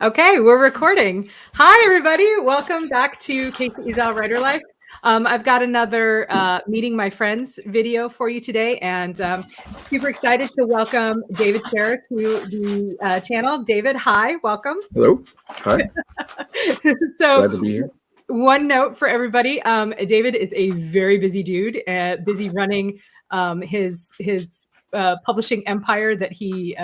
Okay, we're recording. Hi, everybody. Welcome back to Casey Ezell Writer Life. I've got another Meeting My Friends video for you today, and super excited to welcome David Sherrer to the channel. David, hi, welcome. Hello. Hi. So, Glad to be here. one note for everybody: David is a very busy dude, busy running his publishing empire that he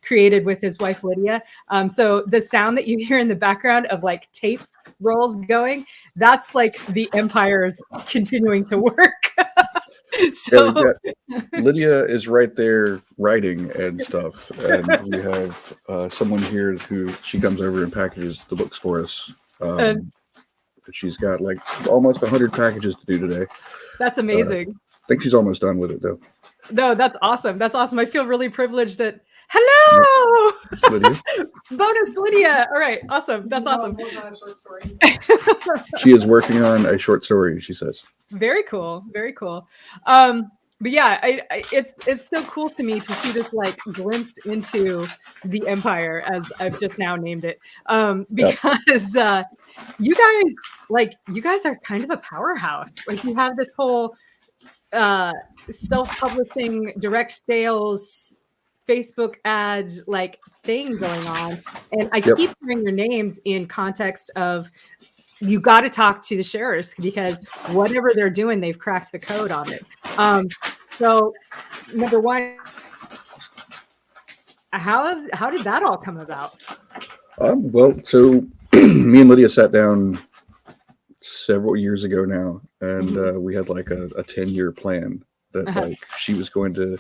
created with his wife Lydia. So the sound that you hear in the background of like tape rolls going, that's like the empire's continuing to work. So Lydia is right there writing and stuff, and we have someone here who she comes over and packages the books for us. She's got like almost 100 packages to do today. That's amazing. I think she's almost done with it though. No, that's awesome. That's awesome. I feel really privileged that. Hello, Lydia. Bonus Lydia. All right, awesome. That's awesome. She is working on a short story, she says. Very cool. Very cool. But yeah, it's so cool to me to see this like glimpse into the empire, as I've just now named it, because you guys are kind of a powerhouse. Like you have this whole self-publishing, direct sales, Facebook ad like thing going on, and I keep hearing your names in context of you got to talk to the Sherrers because whatever they're doing, they've cracked the code on it. So number one, how did that all come about? Well, so me and Lydia sat down several years ago now, and we had like a 10-year plan that like she was going to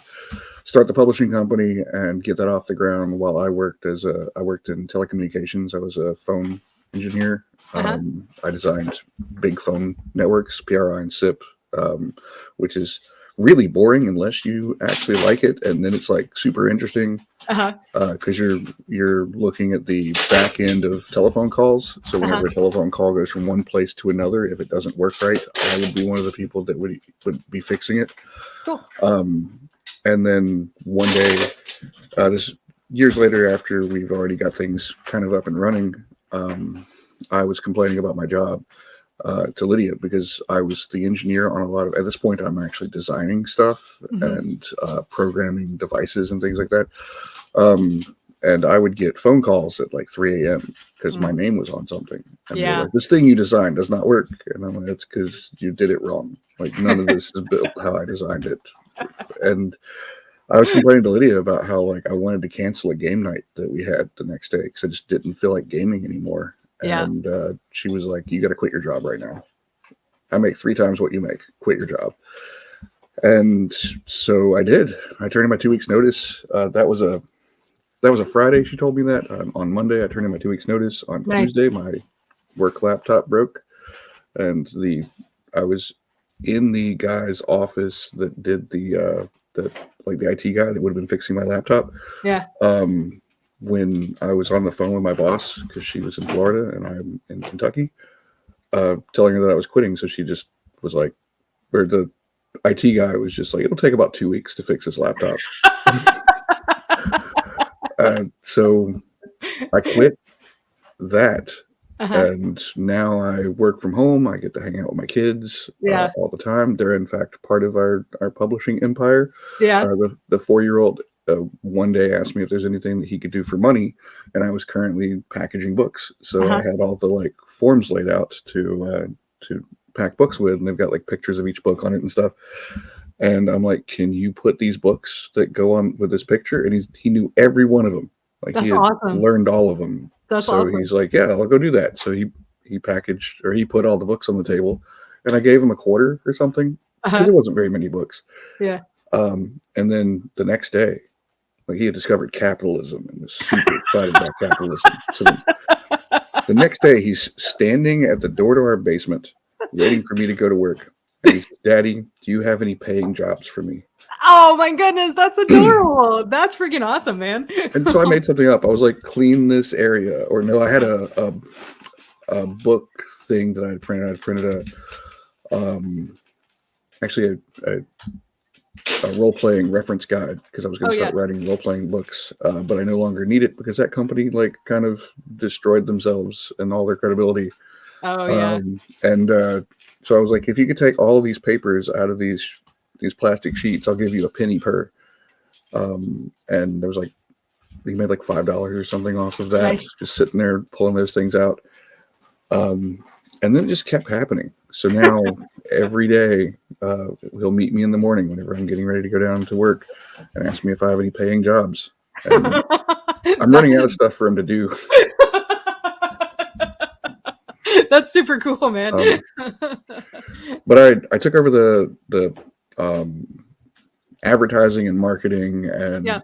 start the publishing company and get that off the ground while I worked in telecommunications. I was a phone engineer. I designed big phone networks, PRI and SIP, which is really boring unless you actually like it, and then it's like super interesting because you're looking at the back end of telephone calls. So whenever a telephone call goes from one place to another, if it doesn't work right, I would be one of the people that would be fixing it. Cool. And then one day, this years later, after we've already got things kind of up and running, I was complaining about my job to Lydia because I was the engineer on a lot of, at this point, I'm actually designing stuff and programming devices and things like that. And I would get phone calls at like 3 a.m. because my name was on something. And they're like, this thing you designed does not work. And I'm like, that's because you did it wrong. Like none of this is built how I designed it. And I was complaining to Lydia about how like I wanted to cancel a game night that we had the next day because I just didn't feel like gaming anymore. And she was like, you got to quit your job right now. I make 3 times what you make. Quit your job. And so I did. I turned in my 2 weeks notice. That was a Friday. She told me that. On Monday, I turned in my 2 weeks notice. On Tuesday, my work laptop broke. And I was in the guy's office that did the IT guy that would have been fixing my laptop. Yeah. When I was on the phone with my boss, because she was in Florida and I'm in Kentucky, telling her that I was quitting. So she just was like, or the IT guy was just like, it'll take about 2 weeks to fix this laptop. So I quit that. And now I work from home. I get to hang out with my kids all the time. They're in fact part of our publishing empire. The 4-year-old one day asked me if there's anything that he could do for money, and I was currently packaging books. So I had all the like forms laid out to pack books with, and they've got like pictures of each book on it and stuff. And I'm like, can you put these books that go on with this picture? And he knew every one of them. Like he had learned all of them. So he's like, yeah, I'll go do that. So he packaged, or he put all the books on the table, and I gave him a quarter or something because there wasn't very many books. Yeah. And then the next day, like he had discovered capitalism and was super excited about capitalism. So the next day, he's standing at the door to our basement, waiting for me to go to work. And he said, Daddy, do you have any paying jobs for me? Oh my goodness, that's adorable. That's freaking awesome, man. And so I made something up. I was like, clean this area. Or no, I had a book thing that I had printed. I printed a role-playing reference guide because I was going to start writing role-playing books, but I no longer need it because that company like kind of destroyed themselves and all their credibility. Oh yeah. And so I was like, if you could take all of these papers out of these plastic sheets, I'll give you a penny per. And there was like, we made like $5 or something off of that, Nice. just sitting there pulling those things out. And then it just kept happening. So now every day he'll meet me in the morning whenever I'm getting ready to go down to work and ask me if I have any paying jobs. And I'm running out of stuff for him to do. That's super cool, man. But I took over the advertising and marketing and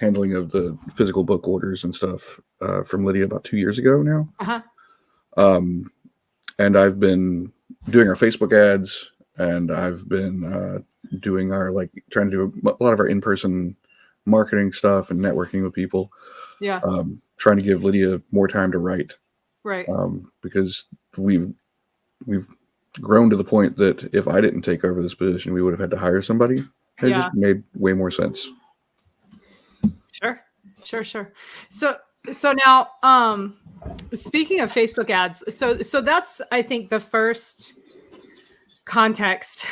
handling of the physical book orders and stuff from Lydia about 2 years ago now. And I've been doing our Facebook ads, and I've been doing our trying to do a lot of our in-person marketing stuff and networking with people. Yeah. Trying to give Lydia more time to write. Right. Because we've grown to the point that if I didn't take over this position, we would have had to hire somebody. It just made way more sense. Sure. So now, speaking of Facebook ads, so that's, I think, the first context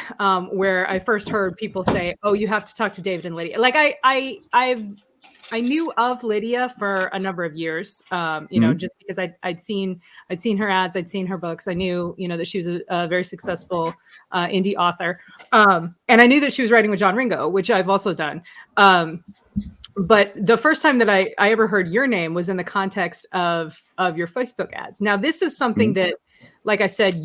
where I first heard people say, "Oh, you have to talk to David and Lydia." Like I knew of Lydia for a number of years, just because I'd seen her ads, I'd seen her books. I knew, that she was a very successful indie author, and I knew that she was writing with John Ringo, which I've also done. But the first time that I ever heard your name was in the context of your Facebook ads. Now, this is something that, like I said,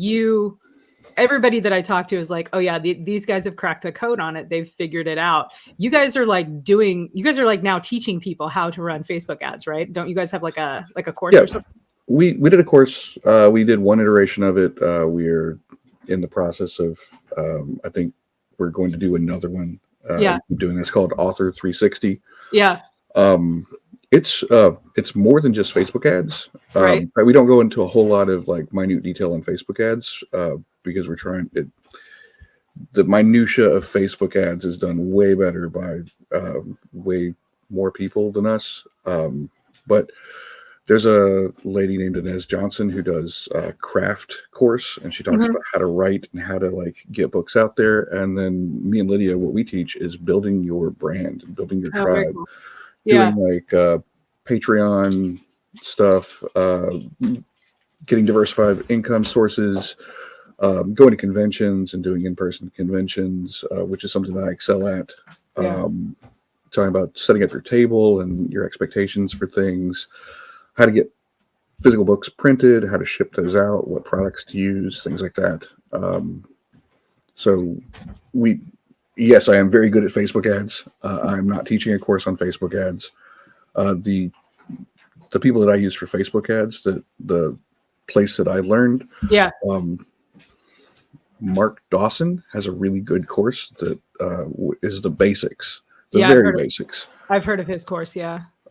everybody that I talk to is like, oh yeah, these guys have cracked the code on it. They've figured it out. You guys are now teaching people how to run Facebook ads, right? Don't you guys have like a course or something? We did a course. We did one iteration of it. We're in the process of, I think we're going to do another one. Doing this called Author 360. Yeah. It's more than just Facebook ads. Right. We don't go into a whole lot of minute detail on Facebook ads because we're trying the minutia of Facebook ads is done way better by way more people than us. But there's a lady named Inez Johnson who does a craft course, and she talks about how to write and how to get books out there. And then me and Lydia, what we teach is building your brand, building your tribe, cool. doing Patreon stuff, getting diversified income sources, going to conventions and doing in-person conventions, which is something that I excel at. Talking about setting up your table and your expectations for things, how to get physical books printed, how to ship those out, what products to use, things like that. Yes, I am very good at Facebook ads. I'm not teaching a course on Facebook ads. The people that I use for Facebook ads, the place that I learned, Mark Dawson has a really good course that is the basics, very basics. I've heard of his course,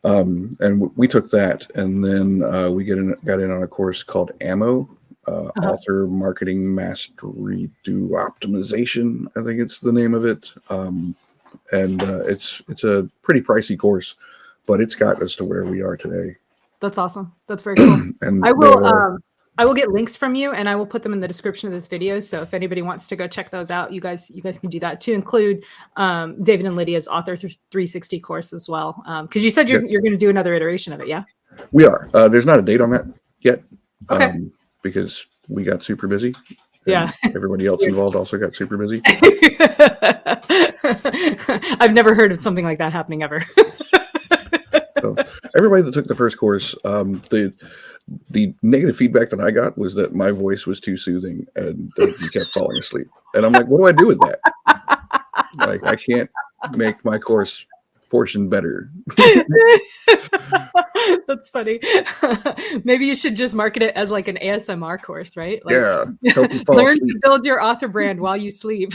and we took that, and then we got in on a course called AMO, Author Marketing Mastery through Optimization. I think it's the name of it. And it's a pretty pricey course, but it's got us to where we are today. That's awesome. That's very cool. And I will get links from you, and I will put them in the description of this video. So if anybody wants to go check those out, you guys can do that, to include David and Lydia's Author 360 course as well. Because you said you're going to do another iteration of it, yeah? We are. There's not a date on that yet. Okay. Because we got super busy. Yeah. Everybody else involved also got super busy. I've never heard of something like that happening ever. So everybody that took the first course, the negative feedback that I got was that my voice was too soothing and that you kept falling asleep. And I'm like, what do I do with that? I can't make my course portion better. That's funny. Maybe you should just market it as an ASMR course, right? Help you fall learn asleep. To build your author brand while you sleep.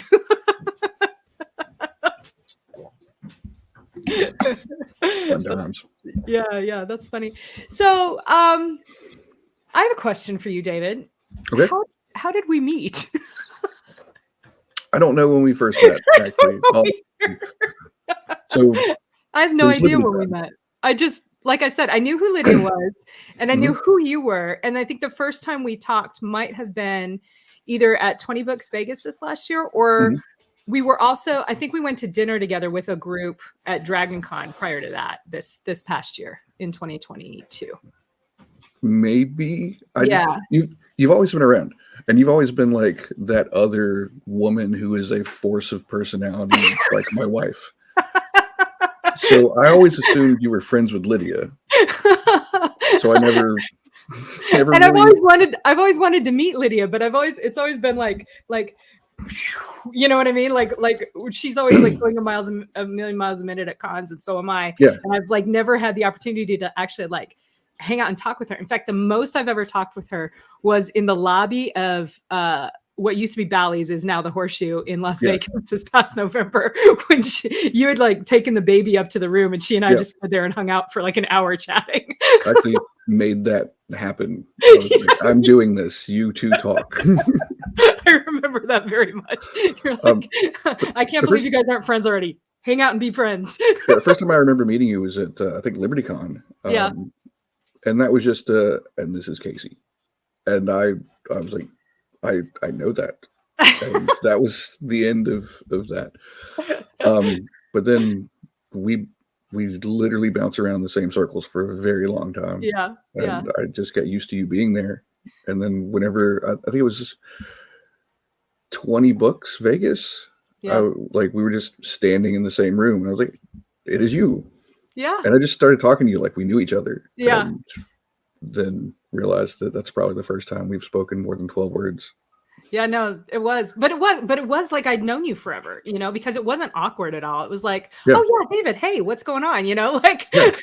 Fun times. Yeah, that's funny. So, I have a question for you, David. Okay. How did we meet? I don't know when we first met, actually. So I have no there's idea Liberty when we Con. met. I just, like I said, I knew who Lydia was and I knew who you were. And I think the first time we talked might have been either at 20 Books Vegas this last year, or we were also, I think we went to dinner together with a group at Dragon Con prior to that, this past year in 2022. Maybe. Yeah. You've always been around, and you've always been like that other woman who is a force of personality, like my wife. So I always assumed you were friends with Lydia. So I never And really. I've always wanted to meet Lydia, but it's always been like, you know what I mean? Like she's always like going a million miles a minute at cons, and so am I. Yeah. And I've like never had the opportunity to actually like hang out and talk with her. In fact, the most I've ever talked with her was in the lobby of what used to be Bally's, is now the Horseshoe in Las Vegas this past November, when you had like taken the baby up to the room and she and I just stood there and hung out for like an hour chatting. Actually made that happen. Like, I'm doing this. You two talk. I remember that very much. You're like, I can't believe you guys aren't friends already. Hang out and be friends. Yeah, the first time I remember meeting you was at I think Liberty Con. And that was just and this is Casey. And I was like, I know that. And that was the end of that. But then we literally bounce around the same circles for a very long time. Yeah. And I just got used to you being there. And then whenever I think it was 20 Books Vegas, like we were just standing in the same room, and I was like, it is you. Yeah. And I just started talking to you like we knew each other. Yeah. And then realized that that's probably the first time we've spoken more than 12 words. Yeah, no, it was like I'd known you forever, you know, because it wasn't awkward at all. It was like, oh yeah, David, hey, what's going on? You know, like. And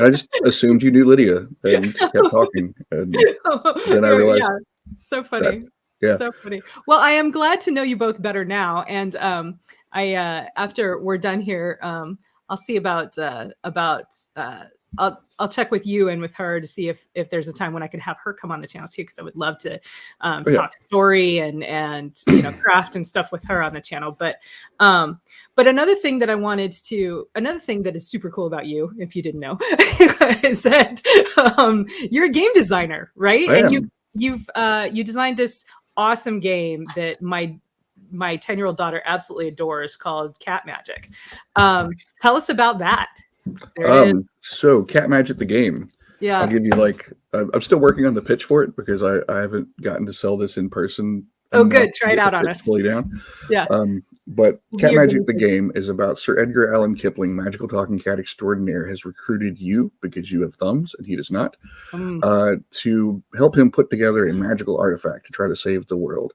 I just assumed you knew Lydia and kept talking. And then I realized. Yeah, so funny. Yeah. So funny. Well, I am glad to know you both better now. And after we're done here, I'll see about I'll check with you and with her to see if there's a time when I could have her come on the channel too, because I would love to talk story and you know, craft and stuff with her on the channel. But another thing that is super cool about you, if you didn't know, is that you're a game designer, right? And you designed this awesome game that my 10-year-old daughter absolutely adores, called Cat Magic. Tell us about that. So Cat Magic the game. Yeah. I'll give you like I'm still working on the pitch for it because I haven't gotten to sell this in person. Oh, good. Try it out on us. Fully down. Yeah. But Cat Magic the game is about Sir Edgar Allan Kipling, magical talking cat extraordinaire, has recruited you, because you have thumbs and he does not, to help him put together a magical artifact to try to save the world.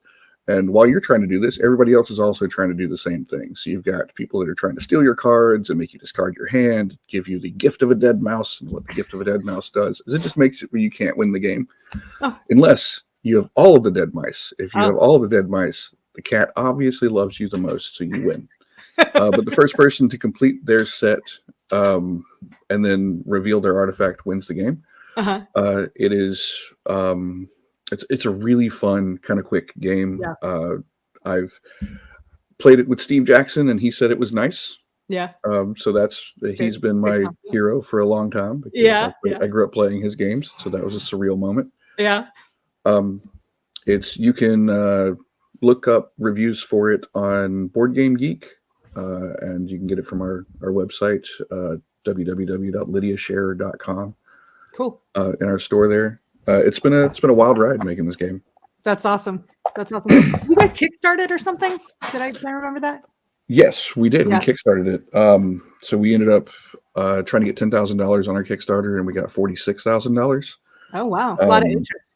And while you're trying to do this, everybody else is also trying to do the same thing. So you've got people that are trying to steal your cards and make you discard your hand, give you the gift of a dead mouse. And what the gift of a dead mouse does is it just makes it where you can't win the game unless you have all of the dead mice. If you have all of the dead mice, the cat obviously loves you the most, so you win. But the first person to complete their set and then reveal their artifact wins the game. It is... It's a really fun, kind of quick game. Yeah. I've played it with Steve Jackson, and he said it was nice. Yeah. So he's been my hero for a long time. Because I grew up playing his games, so that was a surreal moment. Yeah. You can look up reviews for it on Board Game Geek, and you can get it from our website, www.lydiasherrer.com. Cool. In our store there. It's been a wild ride making this game. That's awesome. That's awesome. You guys kickstarted or something? Did I remember that? Yes, we did. Yeah. We kickstarted it. So we ended up trying to get $10,000 on our Kickstarter, and we got $46,000. Oh wow, a lot of interest.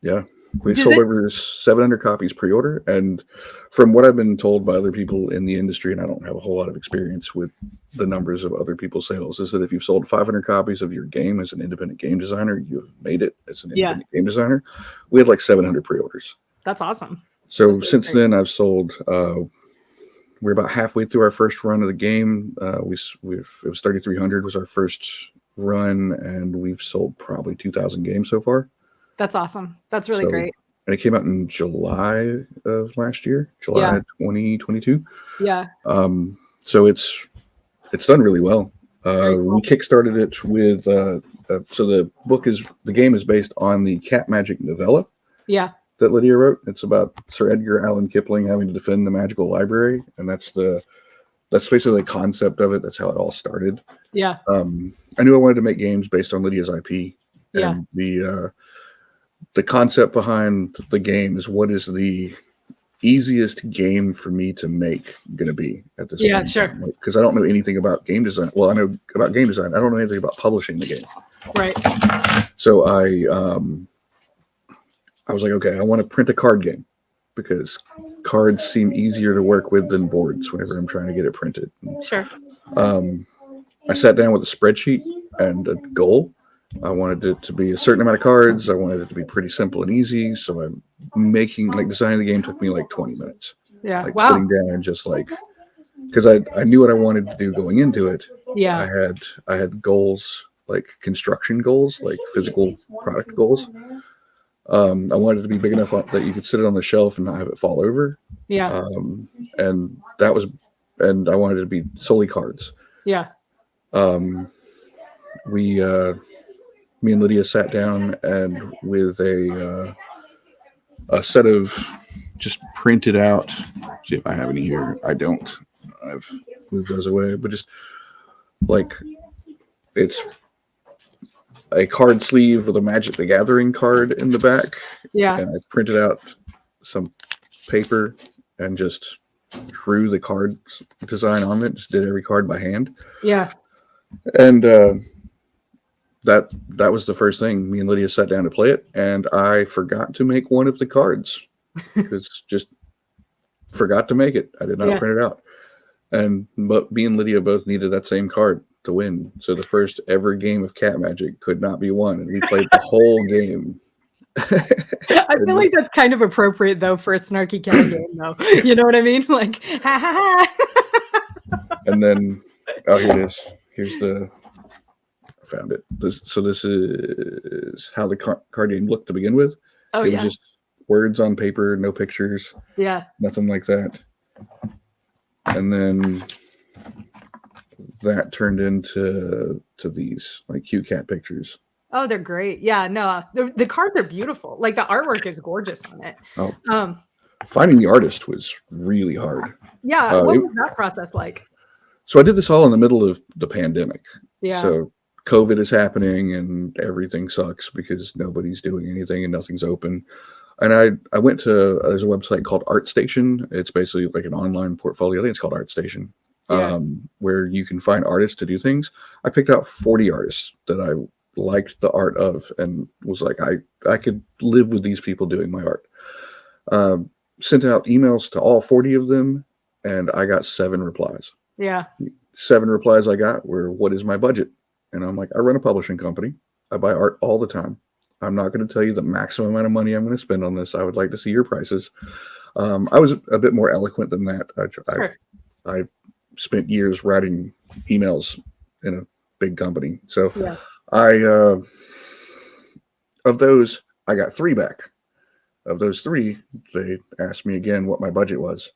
Yeah, we sold over 700 copies pre-order, and from what I've been told by other people in the industry, and I don't have a whole lot of experience with the numbers of other people's sales, is that if you've sold 500 copies of your game as an independent game designer, you have made it as an independent game designer. We had like 700 pre-orders. That's awesome. So since then, I've sold. We're about halfway through our first run of the game. It was 3,300 was our first run, and we've sold probably 2,000 games so far. That's awesome. That's really great. and it came out in July of last year, July Yeah. 2022. Yeah. So it's done really well. Very We cool. kickstarted it with so the game is based on the Cat Magic novella Yeah. that Lydia wrote. It's about Sir Edgar Allan Kipling having to defend the magical library, and that's basically the concept of it. That's how it all started. Yeah. I knew I wanted to make games based on Lydia's IP, Yeah. and the concept behind the game is what is the easiest game for me to make going to be at this Yeah, point. sure. Because I don't know anything about game design. Well, I know about game design. I don't know anything about publishing the game. Right. So I was like, okay, I want to print a card game because cards seem easier to work with than boards whenever I'm trying to get it printed. Sure. I sat down with a spreadsheet and a goal. I wanted it to be a certain amount of cards. I wanted it to be pretty simple and easy. So I'm designing the game took me like 20 minutes. Yeah. Like Wow. sitting down and just like, because I knew what I wanted to do going into it. Yeah. I had goals, like construction goals, like physical product goals. I wanted it to be big enough that you could sit it on the shelf and not have it fall over. Yeah. And I wanted it to be solely cards. Yeah. Me and Lydia sat down and with a set of just printed out. See if I have any here. I don't. I've moved those away, but just like it's a card sleeve with a Magic the Gathering card in the back. Yeah. And I printed out some paper and just drew the card design on it. Just did every card by hand. Yeah. And that was the first thing. Me and Lydia sat down to play it, and I forgot to make one of the cards because just forgot to make it. I did not print it out. But me and Lydia both needed that same card to win. So the first ever game of Cat Magic could not be won, and we played the whole game. I feel like that's kind of appropriate though for a snarky cat game, though. You know what I mean? Like, ha ha ha. And then, oh, here it is. Here's I found it. This is how the card game looked to begin with. Oh, it was just words on paper, no pictures. Yeah. Nothing like that. And then that turned into these like cute cat pictures. Oh, they're great. Yeah, no, the cards are beautiful. Like the artwork is gorgeous on it. Oh, finding the artist was really hard. Yeah, what was that process like? So I did this all in the middle of the pandemic. Yeah. So COVID is happening and everything sucks because nobody's doing anything and nothing's open. And I went to there's a website called ArtStation. It's basically like an online portfolio. I think it's called ArtStation. Yeah. Where you can find artists to do things. I picked out 40 artists that I liked the art of and was like, I could live with these people doing my art. Sent out emails to all 40 of them, and I got 7 replies. Yeah. 7 replies I got were, what is my budget? And I'm like, I run a publishing company. I buy art all the time. I'm not going to tell you the maximum amount of money I'm going to spend on this. I would like to see your prices. I was a bit more eloquent than that. Sure. I spent years writing emails in a big company. So Yeah. Of those, I got 3 back. Of those 3, they asked me again what my budget was.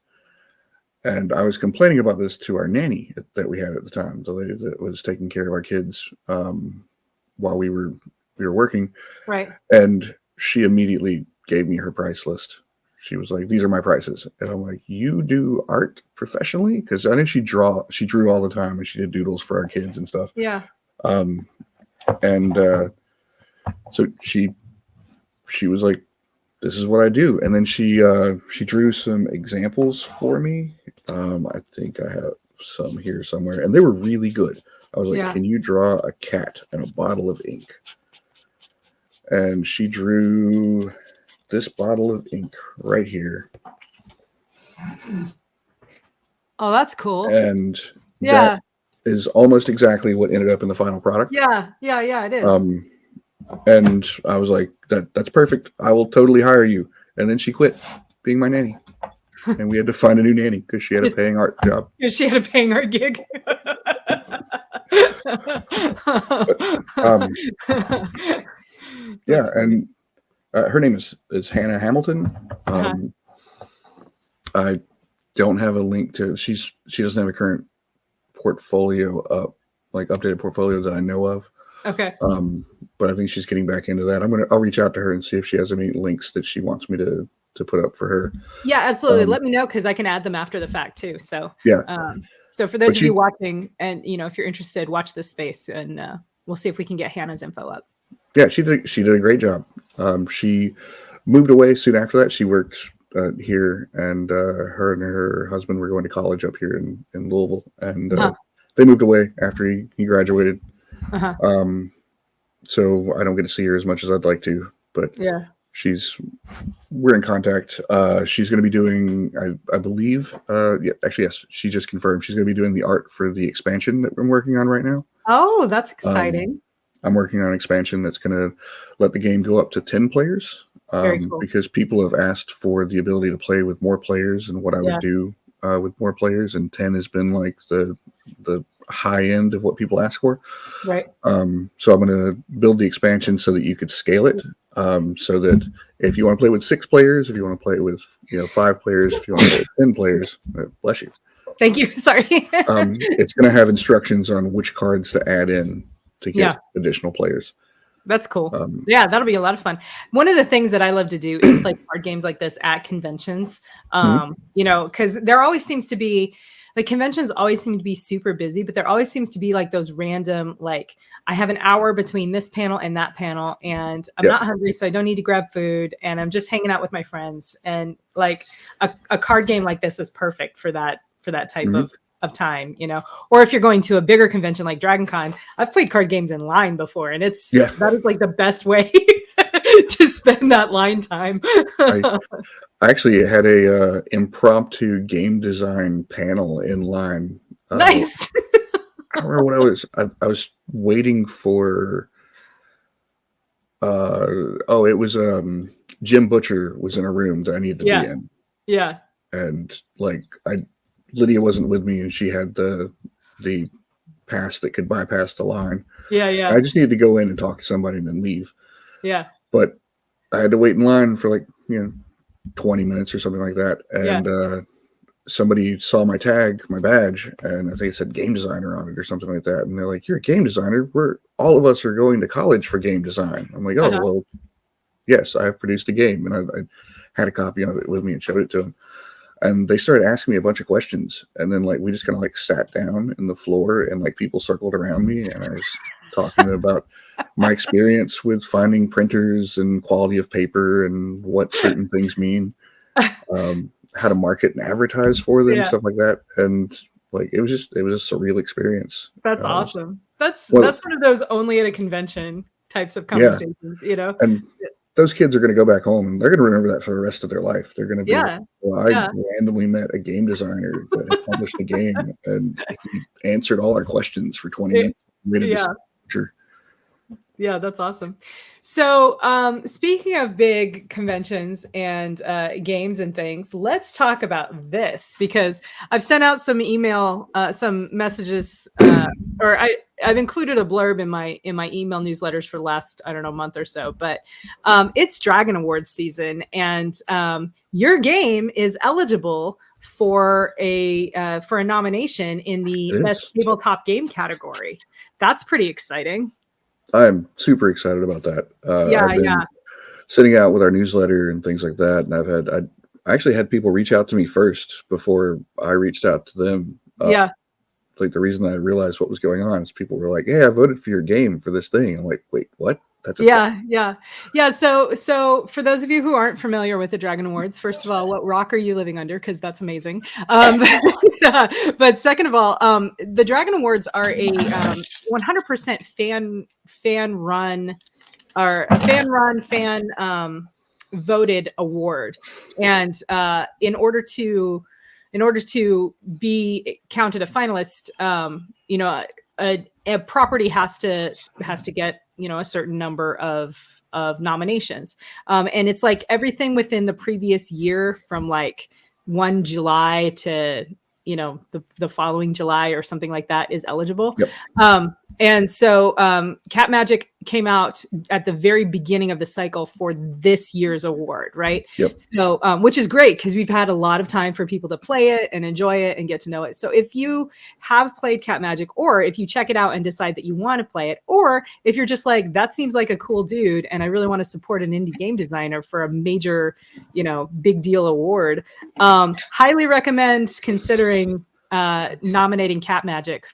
And I was complaining about this to our nanny that we had at the time, the lady that was taking care of our kids while we were working. Right. And she immediately gave me her price list. She was like, these are my prices. And I'm like, you do art professionally? Because I know she drew all the time and she did doodles for our kids and stuff. Yeah. So she was like, this is what I do. And then she drew some examples for me. I think I have some here somewhere, and they were really good. I was like, can you draw a cat and a bottle of ink? And she drew this bottle of ink right here. Oh, that's cool. And that is almost exactly what ended up in the final product. Yeah, it is. And I was like, that's perfect. I will totally hire you. And then she quit being my nanny. And we had to find a new nanny because she had a paying art job. She had a paying art gig. Yeah, and Her name is Hannah Hamilton. Uh-huh. I don't have a link to. She doesn't have a current portfolio up, like updated portfolio that I know of. Okay. But I think she's getting back into that. I'll reach out to her and see if she has any links that she wants me to put up for her. Yeah, absolutely. Let me know, because I can add them after the fact too. So yeah. So for those of you watching, and if you're interested, watch this space, and we'll see if we can get Hannah's info up. Yeah, she did a great job. She moved away soon after that. She worked here, and her husband were going to college up here in Louisville, and they moved away after he graduated. So I don't get to see her as much as I'd like to, but yeah, we're in contact. She's going to be doing, I believe, yes, she just confirmed she's going to be doing the art for the expansion that I'm working on right now. Oh, that's exciting. I'm working on an expansion that's going to let the game go up to 10 players. Very cool. Because people have asked for the ability to play with more players and what I would do with more players, and 10 has been like the high end of what people ask for. Right. So I'm going to build the expansion so that you could scale it. So that if you want to play with 6 players, if you want to play with 5 players, if you want to play with 10 players, bless you. Thank you. Sorry. It's going to have instructions on which cards to add in to get additional players. That's cool. Yeah, that'll be a lot of fun. One of the things that I love to do is play card games like this at conventions. Because there always seems to be, like, conventions always seem to be super busy, but there always seems to be like those random, like, I have an hour between this panel and that panel, and I'm not hungry, so I don't need to grab food, and I'm just hanging out with my friends. And like a card game like this is perfect for that type of time, or if you're going to a bigger convention like Dragon Con. I've played card games in line before, and that is like the best way to spend that line time. I actually had a impromptu game design panel in line. Nice. I don't remember what I was. I was waiting for. It was Jim Butcher was in a room that I needed to be in. Yeah. And like Lydia wasn't with me, and she had the pass that could bypass the line. Yeah. I just needed to go in and talk to somebody and then leave. Yeah. But I had to wait in line for 20 minutes or something like that. And somebody saw my tag, my badge, and I think it said game designer on it or something like that. And they're like, "You're a game designer? All of us are going to college for game design." I'm like, "Oh, well, yes, I have produced a game." And I had a copy of it with me and showed it to them. And they started asking me a bunch of questions. And then we just kind of sat down in the floor, and people circled around me, and I was talking about my experience with finding printers and quality of paper and what certain things mean, how to market and advertise for them, stuff like that. And it was a surreal experience. That's awesome. That's one of those only at a convention types of conversations, And those kids are going to go back home, and they're going to remember that for the rest of their life. They're going to be I randomly met a game designer that had published the game, and he answered all our questions for 20 minutes. Yeah, that's awesome. So speaking of big conventions and games and things, let's talk about this, because I've sent out some some messages, or I've included a blurb in my email newsletters for the last, month or so, but it's Dragon Awards season, and your game is eligible for a nomination in the best tabletop game category. That's pretty exciting. I'm super excited about that. I've been sitting out with our newsletter and things like that, and I actually had people reach out to me first before I reached out to them. The reason I realized what was going on is people were like, "Hey, I voted for your game for this thing." I'm like, "Wait, what?" Yeah. So for those of you who aren't familiar with the Dragon Awards, first of all, what rock are you living under? Because that's amazing. But second of all, the Dragon Awards are a 100% fan run voted award, and in order to be counted a finalist, a property has to get a certain number of nominations, and it's everything within the previous year from 1 July to the following July or something like that is eligible. And so Cat Magic came out at the very beginning of the cycle for this year's award, right? Yep. So, which is great because we've had a lot of time for people to play it and enjoy it and get to know it. So if you have played Cat Magic, or if you check it out and decide that you want to play it, or if you're just like, that seems like a cool dude and I really want to support an indie game designer for a major, big deal award, highly recommend considering nominating Cat Magic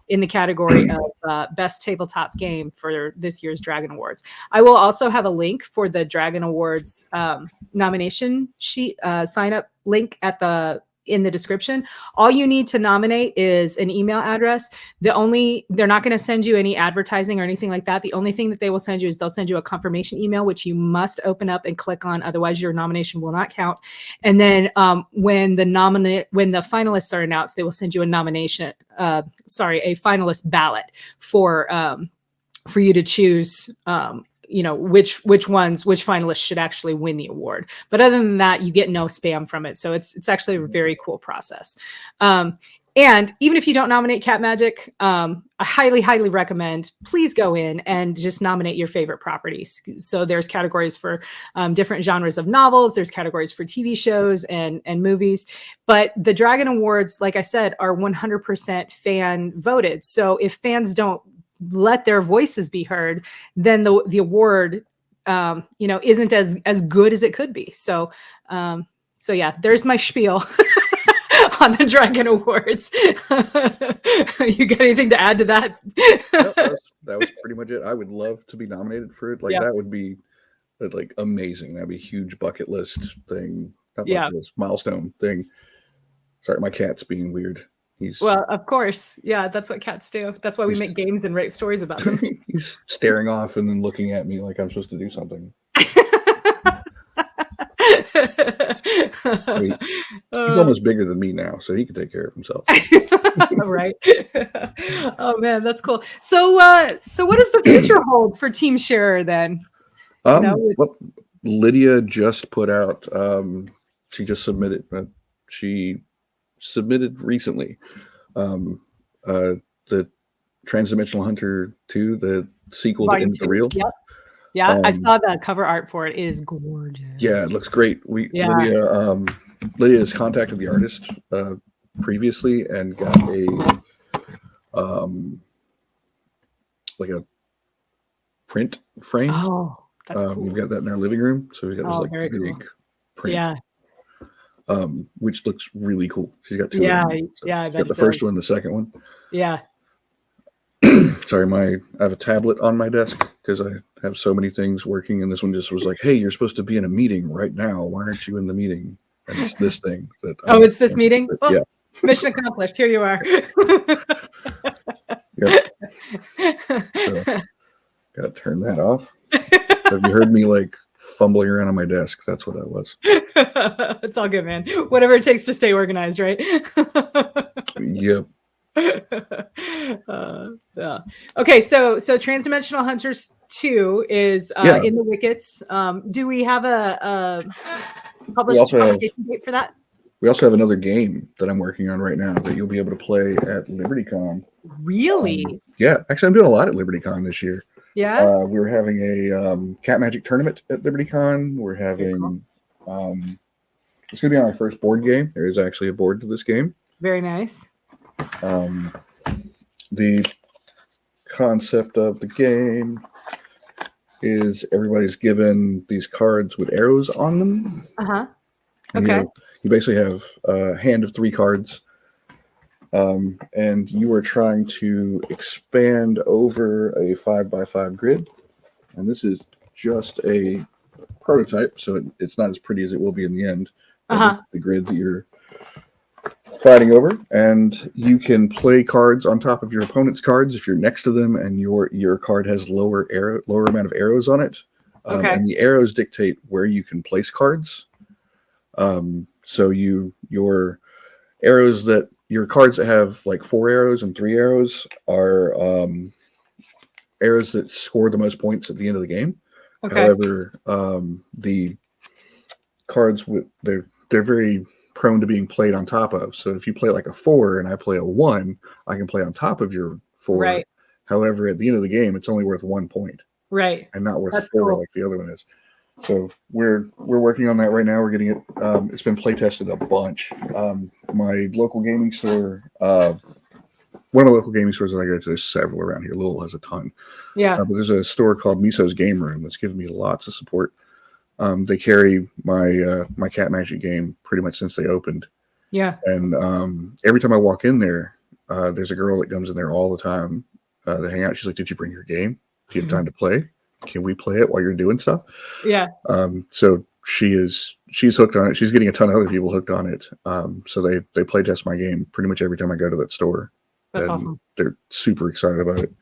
in the category of best tabletop game for this year's Dragon Awards. I will also have a link for the Dragon Awards nomination sheet sign up link in the description. All you need to nominate is an email address. They're not going to send you any advertising or anything like that. The only thing that they will send you is they'll send you a confirmation email, which you must open up and click on. Otherwise your nomination will not count. And then when the finalists are announced, they will send you a finalist ballot for you to choose which finalists should actually win the award. But other than that, you get no spam from it. So it's actually a very cool process. And even if you don't nominate Cat Magic, I highly, highly recommend, please go in and just nominate your favorite properties. So there's categories for different genres of novels. There's categories for TV shows and movies. But the Dragon Awards, like I said, are 100% fan voted. So if fans don't let their voices be heard, then the award, isn't as good as it could be. So yeah, there's my spiel on the Dragon Awards. You got anything to add to that? That was pretty much it. I would love to be nominated for it. That would be like amazing. That'd be a huge bucket list thing. Bucket list, milestone thing. Sorry, my cat's being weird. Well, of course. Yeah, that's what cats do. That's why we make games and write stories about them. He's staring off and then looking at me like I'm supposed to do something. He's almost bigger than me now, so he can take care of himself. Right. Oh man, that's cool. So what does the future hold for Team Sherrer then? Well, Lydia just put out. She just submitted. She submitted recently the Transdimensional Hunter 2, the sequel to Into the Real. Yep. Yeah, I saw the cover art for it. It is gorgeous. Yeah, it looks great. Lydia has contacted the artist previously and got a print frame. Oh, that's cool. We've got that in our living room, so we got this big cool print. Yeah. Which looks really cool. She's got two. Yeah, of them, so yeah. she's got the first one, the second one. Yeah. Sorry, I have a tablet on my desk because I have so many things working, and this one just was like, "Hey, you're supposed to be in a meeting right now. Why aren't you in the meeting?" And it's this thing that. It's this meeting. Well, yeah. Mission accomplished. Here you are. Yep. So, gotta turn that off. Have you heard me fumbling around on my desk? That's what I was. It's all good, man. Whatever it takes to stay organized, right? Yep. Yeah. Okay, so Transdimensional Hunters 2 is in the wickets. Do we have a publication date for that? We also have another game that I'm working on right now that you'll be able to play at LibertyCon. Really? Yeah, actually, I'm doing a lot at LibertyCon this year. Yeah. We're having a Cat Magic tournament at LibertyCon. We're having it's going to be on our first board game. There is actually a board to this game. Very nice. The concept of the game is everybody's given these cards with arrows on them. Okay. You basically have a hand of 3 cards, and you are trying to expand over a 5x5 grid. And this is just a prototype, so it's not as pretty as it will be in the end. This is the grid that you're fighting over, and you can play cards on top of your opponent's cards if you're next to them, and your card has lower amount of arrows on it. And the arrows dictate where you can place cards. So your arrows your cards that have 4 arrows and 3 arrows are arrows that score the most points at the end of the game. Okay. However, the cards they're very prone to being played on top of. So if you play a 4 and I play a 1, I can play on top of your 4. Right. However, at the end of the game, it's only worth 1 point Right. and not worth That's 4 cool. like the other one is. So we're working on that right now. We're getting it. It's been play tested a bunch. My local gaming store, one of the local gaming stores that I go to, there's several around here. Lowell has a ton. Yeah. But there's a store called Miso's Game Room that's given me lots of support. They carry my Cat Magic game pretty much since they opened. Yeah. And every time I walk in there, there's a girl that comes in there all the time to hang out. She's like, "Did you bring your game? Do you have time to play? Can we play it while you're doing stuff?" Yeah. So she's hooked on it. She's getting a ton of other people hooked on it. So they play test my game pretty much every time I go to that store. That's and awesome. They're super excited about it.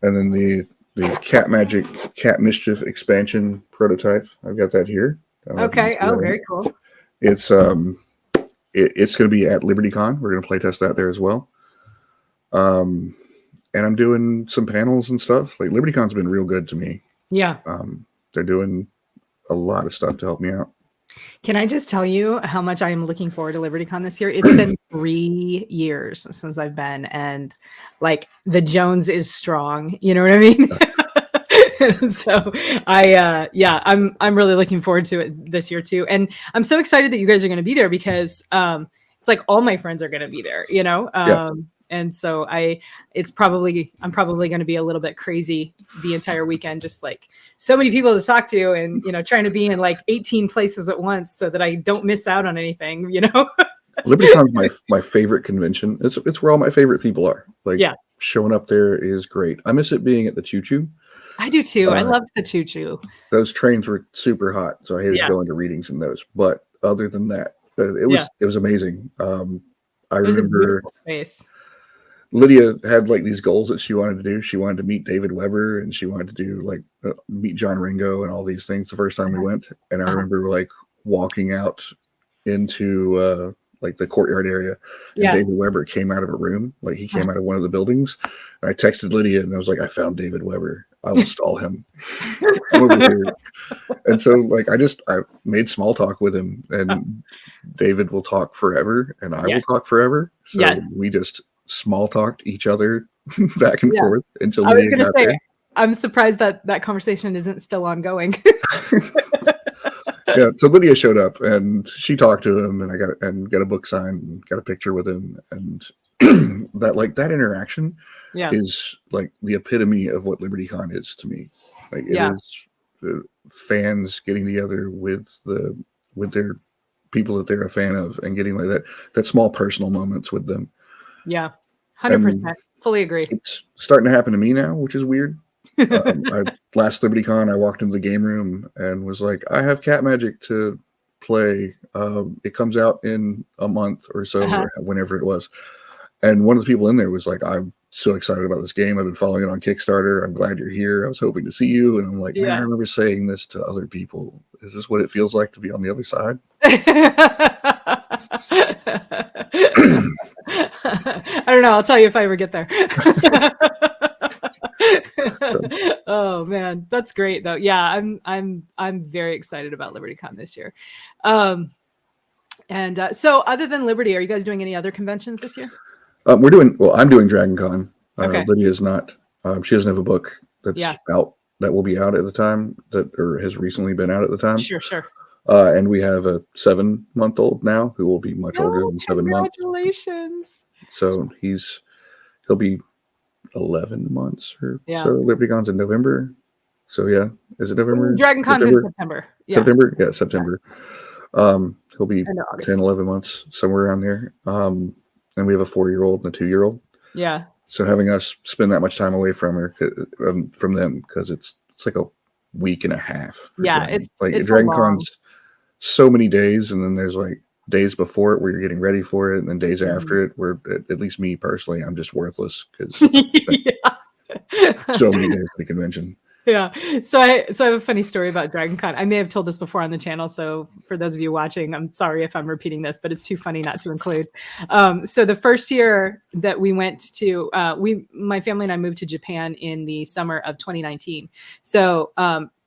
And then the Cat Magic Cat Mischief expansion prototype, I've got that here. Okay. Oh, very cool. It's going to be at LibertyCon. We're going to play test that there as well. And I'm doing some panels and stuff. Like LibertyCon's been real good to me. Yeah. They're doing a lot of stuff to help me out. Can I just tell you how much I am looking forward to LibertyCon this year? It's been 3 years since I've been, and like the Jones is strong. You know what I mean? So I'm really looking forward to it this year too. And I'm so excited that you guys are going to be there because it's like all my friends are going to be there, you know? And so I'm probably going to be a little bit crazy the entire weekend, just like so many people to talk to and, you know, trying to be in like 18 places at once so that I don't miss out on anything, you know? LibertyCon's my favorite convention. It's where all my favorite people are. Like showing up there is great. I miss it being at the Choo Choo. I do too. I loved the Choo Choo. Those trains were super hot, so I hated going to readings in those. But other than that, it was amazing. I remember space. Lydia had like these goals that she wanted to do. She wanted to meet David Weber and she wanted to do like meet John Ringo and all these things the first time we went. And I remember like walking out into like the courtyard area and David Weber came out of a room. Like he came out of one of the buildings. And I texted Lydia and I was like, "I found David Weber. I will stall him." Over here. And so like I made small talk with him and David will talk forever and I will talk forever. So we just small talked each other back and forth until I was going to say there. I'm surprised that conversation isn't still ongoing. So Lydia showed up and she talked to him and I got a book signed and got a picture with him and that interaction is like the epitome of what LibertyCon is to me. Like it is fans getting together with their people that they're a fan of and getting like that small personal moments with them. Yeah, 100%. Fully agree. It's starting to happen to me now, which is weird. Last LibertyCon, I walked into the game room and was like, "I have Cat Magic to play. It comes out in a month or so, or whenever it was." And one of the people in there was like, "I'm so excited about this game. I've been following it on Kickstarter. I'm glad you're here. I was hoping to see you." And I'm like, "Man, I remember saying this to other people. Is this what it feels like to be on the other side?" I don't know. I'll tell you if I ever get there. Oh man, that's great though. Yeah, I'm very excited about LibertyCon this year. So other than Liberty, are you guys doing any other conventions this year? I'm doing Dragon Con. Lydia's not. She doesn't have a book that's out that will be out at the time or has recently been out at the time. Sure. And we have a 7-month-old now who will be much older than 7 months. Congratulations. So he'll be 11 months or so. LibertyCon's in November. So is it November? Dragon Con's in September. September? Yeah, September. He'll be 10, 11 months, somewhere around there. And we have a 4-year-old and a 2-year-old. Yeah. So having us spend that much time away from them, because it's like a week and a half. It's like Dragon Con's so many days, and then there's like days before it where you're getting ready for it, and then days after it where, at least me personally, I'm just worthless because so many days at the convention. Yeah. So I have a funny story about Dragon Con. I may have told this before on the channel. So for those of you watching, I'm sorry if I'm repeating this, but it's too funny not to include. So the first year that we went to, my family and I moved to Japan in the summer of 2019. So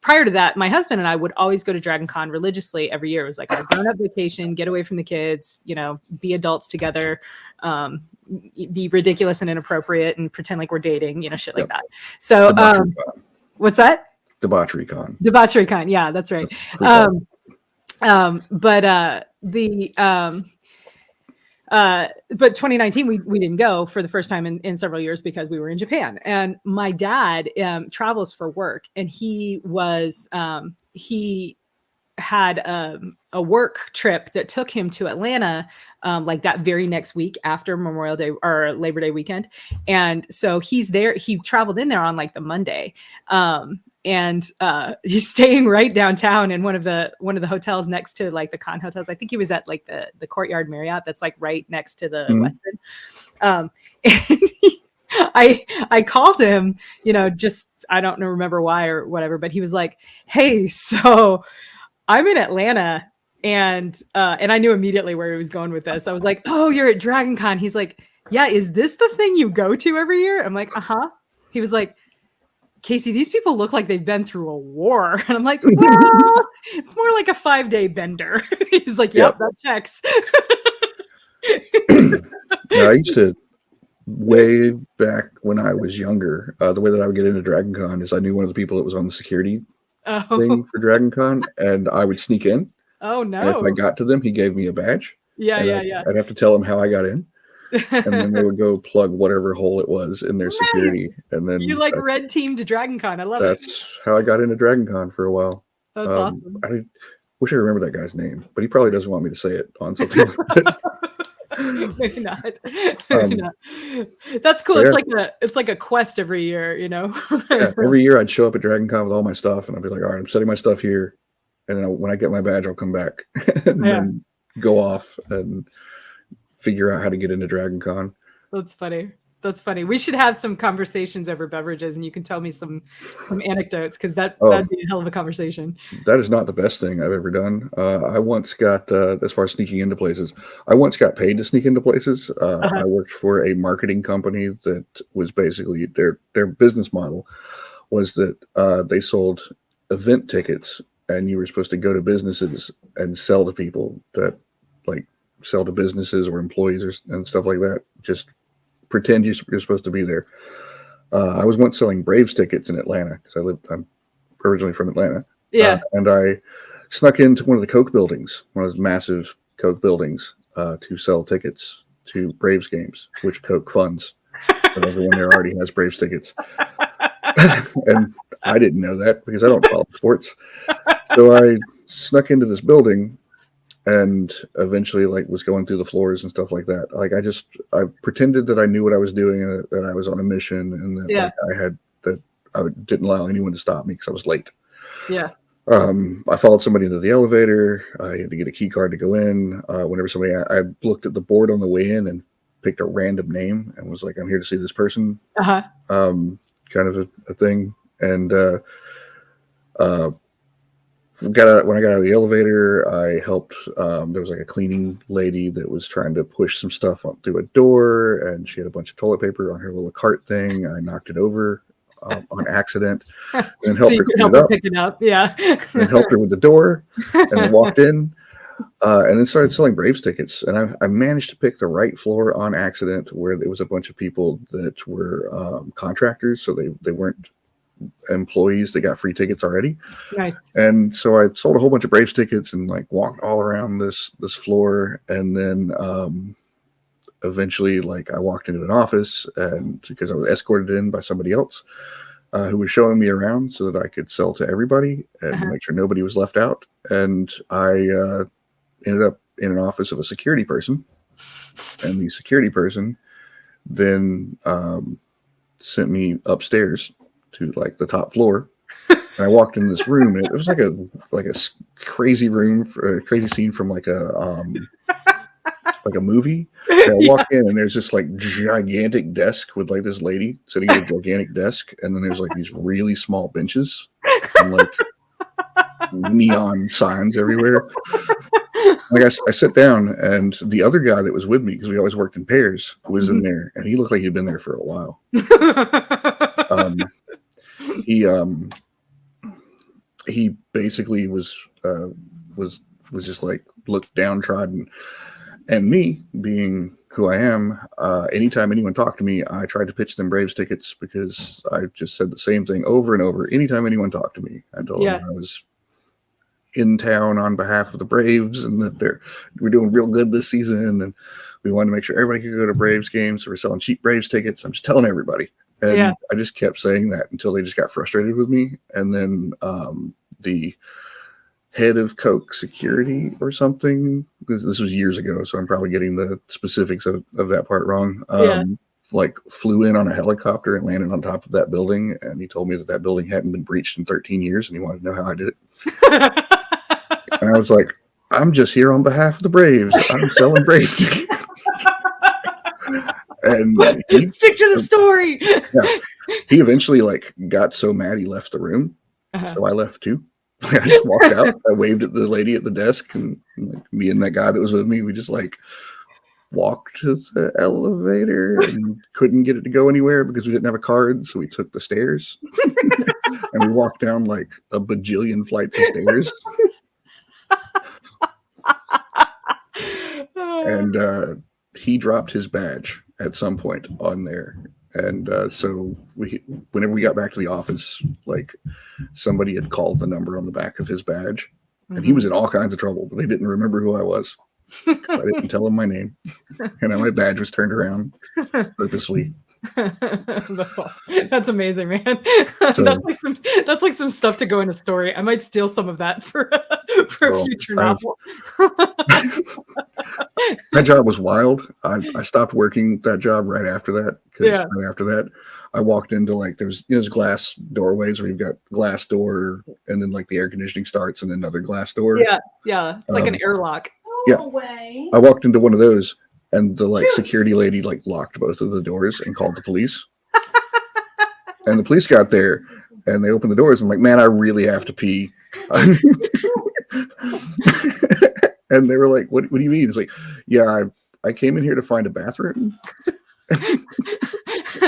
prior to that, my husband and I would always go to Dragon Con religiously every year. It was like our grown-up vacation, get away from the kids, be adults together, be ridiculous and inappropriate and pretend like we're dating, shit like that. So, Debauchery con. What's that? Debauchery con. Debauchery con. Yeah, that's right. But 2019 we didn't go for the first time in several years because we were in Japan, and my dad travels for work, and he had a work trip that took him to Atlanta like that very next week after Memorial Day or Labor Day weekend. And so he's there. He traveled in there on like the Monday. And he's staying right downtown in one of the hotels next to like the Con hotels. I think he was at like the Courtyard Marriott that's like right next to the Westin. And I called him, just I don't remember why or whatever, but he was like, "Hey, so I'm in Atlanta," and I knew immediately where he was going with this. I was like, "Oh, you're at Dragon Con." He's like, "Yeah, is this the thing you go to every year?" I'm like, "Uh-huh." He was like, "Casey, these people look like they've been through a war." And I'm like, "Well, it's more like a 5-day bender." He's like, "Yep, that checks." I used to, way back when I was younger, the way that I would get into Dragon Con is I knew one of the people that was on the security thing for Dragon Con, and I would sneak in. Oh, no. And if I got to them, he gave me a badge. Yeah. I'd have to tell him how I got in. And then they would go plug whatever hole it was in their security. And then you like red teamed Dragon Con. I love it. That's how I got into Dragon Con for a while. That's awesome. I wish I remember that guy's name, but he probably doesn't want me to say it on something. Maybe not. Maybe not. That's cool. It's like a quest every year, Every year I'd show up at Dragon Con with all my stuff, and I'd be like, "All right, I'm setting my stuff here, and then when I get my badge, I'll come back and then go off and figure out how to get into Dragon Con." That's funny. That's funny. We should have some conversations over beverages, and you can tell me some anecdotes, because that'd be a hell of a conversation. That is not the best thing I've ever done. I once got, as far as sneaking into places, I once got paid to sneak into places. I worked for a marketing company that was basically their business model was that they sold event tickets, and you were supposed to go to businesses and sell to people that like sell to businesses or employees and stuff like that. Just pretend you're supposed to be there. I was once selling Braves tickets in Atlanta because I'm originally from Atlanta. Yeah. And I snuck into one of the Coke buildings, one of those massive Coke buildings, to sell tickets to Braves games, which Coke funds. And everyone there already has Braves tickets. And I didn't know that because I don't follow sports. So I snuck into this building and eventually was going through the floors and stuff like that. I pretended that I knew what I was doing and that I was on a mission, and that I didn't allow anyone to stop me because I was late. Yeah. I followed somebody into the elevator. I had to get a key card to go in. Whenever I looked at the board on the way in and picked a random name and was like, "I'm here to see this person." Kind of a thing. And when I got out of the elevator, I helped. There was like a cleaning lady that was trying to push some stuff through a door, and she had a bunch of toilet paper on her little cart thing. I knocked it over on accident, and helped her pick it up. Yeah, and helped her with the door, and I walked in, and then started selling Braves tickets. And I managed to pick the right floor on accident, where there was a bunch of people that were contractors, so they weren't employees that got free tickets already. Nice. And so I sold a whole bunch of Braves tickets and walked all around this floor, and then eventually I walked into an office, and because I was escorted in by somebody else who was showing me around so that I could sell to everybody and make sure nobody was left out. And I ended up in an office of a security person, and the security person then sent me upstairs to the top floor. And I walked in this room, and it was like a crazy room, for a crazy scene from like a movie. And I walked in, and there's this gigantic desk with this lady sitting at a gigantic desk, and then there's these really small benches and neon signs everywhere. I sit down, and the other guy that was with me, because we always worked in pairs, was in there, and he looked like he'd been there for a while. He basically was just looked downtrodden, and me being who I am, anytime anyone talked to me, I tried to pitch them Braves tickets because I just said the same thing over and over. Anytime anyone talked to me, I told them I was in town on behalf of the Braves and that we're doing real good this season, and we wanted to make sure everybody could go to Braves games. So we're selling cheap Braves tickets. I'm just telling everybody. And I just kept saying that until they just got frustrated with me. And then the head of Coke security or something, because this was years ago, so I'm probably getting the specifics of that part wrong. Like flew in on a helicopter and landed on top of that building, and he told me that building hadn't been breached in 13 years, and he wanted to know how I did it. And I was like, I'm just here on behalf of the Braves. I'm selling Braves tickets. And stick to the story. He eventually got so mad he left the room. So I left too. I just walked out. I waved at the lady at the desk, and me and that guy that was with me, we just walked to the elevator and couldn't get it to go anywhere because we didn't have a card. So we took the stairs and we walked down like a bajillion flights of stairs. And he dropped his badge at some point on there. And so whenever we got back to the office, somebody had called the number on the back of his badge, and he was in all kinds of trouble, but they didn't remember who I was. I didn't tell them my name, and my badge was turned around purposely. That's amazing, man. So, that's like some stuff to go in a story. I might steal some of that for a future novel. That job was wild. I stopped working that job right after that, because right after that I walked into there's glass doorways where you've got glass door, and then the air conditioning starts, and then another glass door. It's like an airlock. I walked into one of those, and the security lady locked both of the doors and called the police. And the police got there, and they opened the doors. I'm like, man, I really have to pee. And they were like, what do you mean? It's like, yeah, I came in here to find a bathroom.